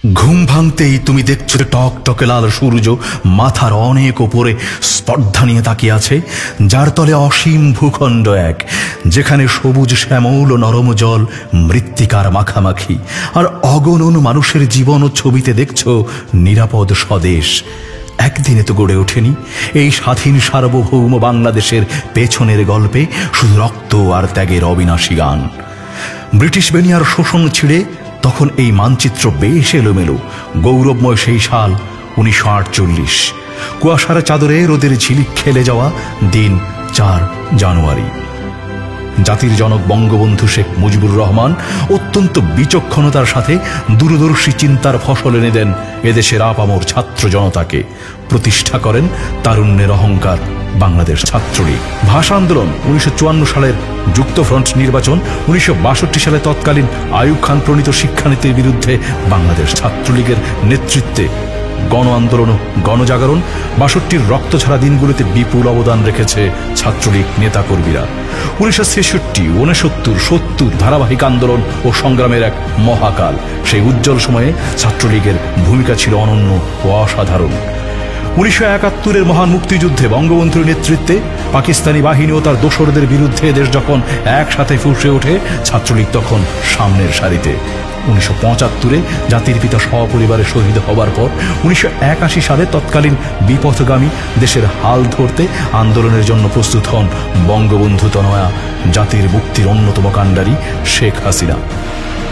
ঘুম ভাঙতেই তুমি দেখছো টকটকে লাল সূর্য মাথার অনেক ওপরে স্পর্ধা নিয়ে তাকিয়ে আছে, যার তলে অসীম ভূখণ্ড এক, যেখানে সবুজ শ্যামল ও নরম জল মৃত্তিকার মাখামাখি, আর অগণন মানুষের জীবন ও ছবিতে দেখছো নিরাপদ স্বদেশ। একদিনে তো গড়ে ওঠেনি এই স্বাধীন সার্বভৌম বাংলাদেশের পেছনের গল্পে শুধু রক্ত আর ত্যাগের অবিনাশী গান। ব্রিটিশ বেনিয়ার শোষণ ছিঁড়ে তখন এই মানচিত্র বেশ এলোমেলো। গৌরবময় সেই সাল 1948, কুয়াশার চাদরে রোদের ঝিলিক খেলে যাওয়া দিন 4 জানুয়ারি। জাতির জনক বঙ্গবন্ধু শেখ মুজিবুর রহমান অত্যন্ত বিচক্ষণতার সাথে দূরদর্শী চিন্তার ফসল এনে দেন এদেশের আপামর ছাত্র জনতাকে। প্রতিষ্ঠা করেন তারুণ্যের অহংকার বাংলাদেশ ছাত্রলীগ। ভাষা আন্দোলন 1954 সালের যুক্তফ্রন্ট নির্বাচন, 1962 সালে তৎকালীন আইয়ুব খান প্রণীত শিক্ষানীতির বিরুদ্ধে বাংলাদেশ ছাত্রলীগের নেতৃত্বে গণ আন্দোলন ও গণজাগরণ, 62-র রক্তছাড়া দিনগুলোতে বিপুল অবদান রেখেছে ছাত্রলীগ নেতাকর্মীরা। 1963, 69, 70 ধারাবাহিক আন্দোলন ও সংগ্রামের এক মহাকাল। সেই উজ্জ্বল সময়ে ছাত্রলীগের ভূমিকা ছিল অনন্য ও অসাধারণ। 1971-এর মহান মুক্তিযুদ্ধে বঙ্গবন্ধুর নেতৃত্বে পাকিস্তানি বাহিনী ও তার দোসরদের বিরুদ্ধে দেশ যখন একসাথে ফুঁসে ওঠে, ছাত্রলীগ তখন সামনের সারিতে। 1975-এ জাতির পিতা সপরিবারে শহীদ হবার পর 1981 সালে তৎকালীন বিপথগামী দেশের হাল ধরতে আন্দোলনের জন্য প্রস্তুত হন বঙ্গবন্ধু তনয়া জাতির মুক্তির অন্যতম কাণ্ডারি শেখ হাসিনা।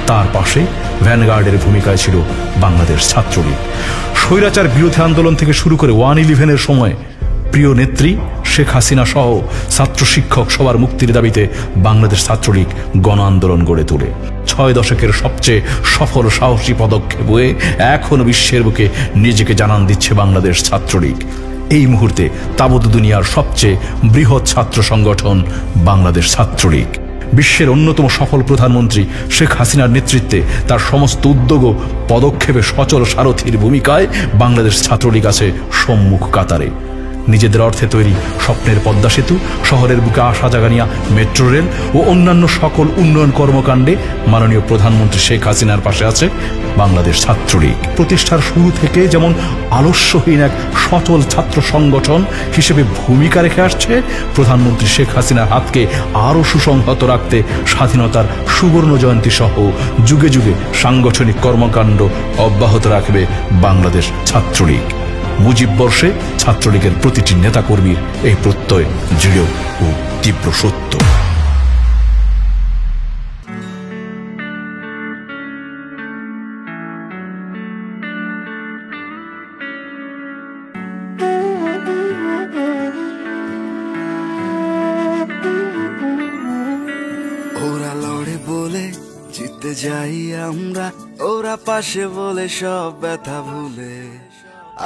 তার পাশে ভ্যানগার্ডের ভূমিকায় ছিল বাংলাদেশ ছাত্রলীগ। স্বৈরাচার বিরোধী আন্দোলন থেকে শুরু করে 1/11-এর সময় প্রিয় নেত্রী শেখ হাসিনা সহ ছাত্র শিক্ষক সবার মুক্তির দাবিতে বাংলাদেশ ছাত্রলীগ গণ আন্দোলন গড়ে তোলে। 6 দশকের সবচেয়ে সফল সাহসী পদক্ষেপ হয়ে এখনো বিশ্বের বুকে নিজেকে জানান দিচ্ছে বাংলাদেশ ছাত্রলীগ। এই মুহূর্তে তাবৎ দুনিয়ার সবচেয়ে বৃহৎ ছাত্র সংগঠন বাংলাদেশ ছাত্রলীগ। বিশ্বের অন্যতম সফল প্রধানমন্ত্রী শেখ হাসিনার নেতৃত্বে তার সমস্ত উদ্যোগ ও পদক্ষেপে সচল সারথীর ভূমিকায় বাংলাদেশ ছাত্রলীগ আছে সম্মুখ কাতারে। নিজেদের অর্থে তৈরি স্বপ্নের পদ্মা সেতু, শহরের বুকে আশা জাগানিয়া মেট্রো রেল ও অন্যান্য সকল উন্নয়ন কর্মকাণ্ডে মাননীয় প্রধানমন্ত্রী শেখ হাসিনার পাশে আছে বাংলাদেশ ছাত্রলীগ। প্রতিষ্ঠার শুরু থেকে যেমন আলস্যহীন এক সচল ছাত্র সংগঠন হিসেবে ভূমিকা রেখে আসছে, প্রধানমন্ত্রী শেখ হাসিনার হাতকে আরও সুসংহত রাখতে স্বাধীনতার সুবর্ণ জয়ন্তী সহ যুগে যুগে সাংগঠনিক কর্মকাণ্ড অব্যাহত রাখবে বাংলাদেশ ছাত্রলীগ। মুজিব বর্ষে ছাত্রলীগের প্রতিটি নেতাকর্মীর এই প্রত্যয় দৃঢ় ও তীব্র সত্য। ওরা লড়ে বলে জিতে যাই আমরা, ওরা পাশে বলে সব ব্যথা ভুলে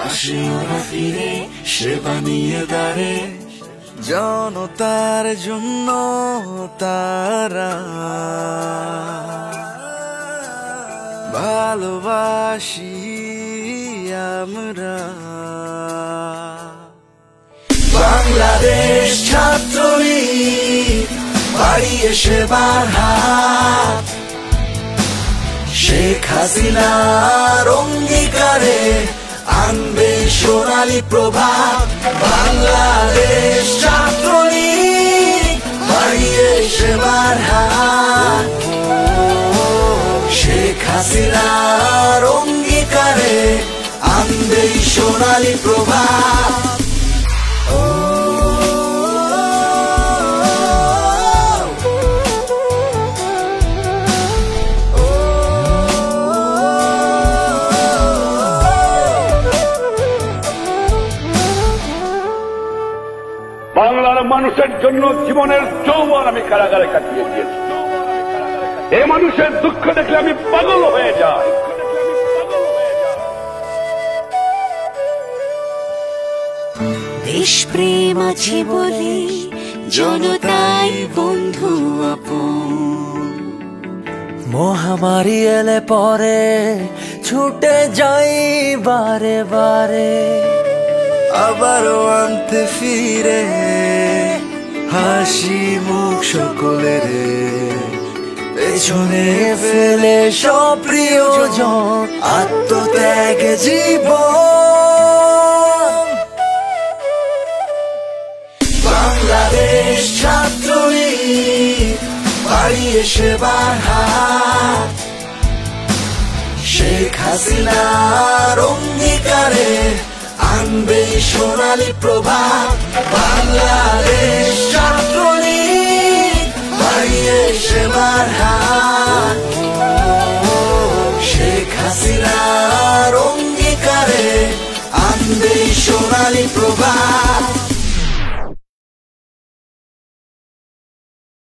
আসে ওরা ফিরে সেবা নিয়ে দাঁড়ে জনতার জন্য তারা ভালোবাসি আমরা। বাংলাদেশ ছাত্রলীগ বাড়িয়ে সেবার হাত, শেখ হাসিনার অঙ্গীকারে আনবে সোনালী প্রভাত। বাংলাদেশ ছাত্রলীগ বাড়িয়ে সেবার হাত, শেখ হাসিনার অঙ্গীকারে আনবে সোনালী প্রভাত। বাংলার মানুষের জন্য জীবনের যৌবন আমি কারাগারে কাটিয়ে দিয়েছি। এই মানুষের দুঃখ দেখলে আমি পাগল হয়ে যাই। দেশপ্রেম আছে বলে জনতাই বন্ধু আপন, মহামারী এলে পরে ছুটে যাই বারে বারে, আবারও আনতে ফিরে হাসি মুখ সকলের, পেছনে ফেলে সব প্রিয়জন আত্ম জীবন। বাংলাদেশ ছাত্রলীগ বাড়িয়ে সেবার হাত, শেখ হাসিনার অঙ্গীকারে আনবে সোনালী প্রভাত। বাংলাদেশ ছাত্রলীগ বাড়িয়ে সেবার হাত, শেখ হাসিনার অঙ্গীকারে আনবে সোনালী প্রভাত।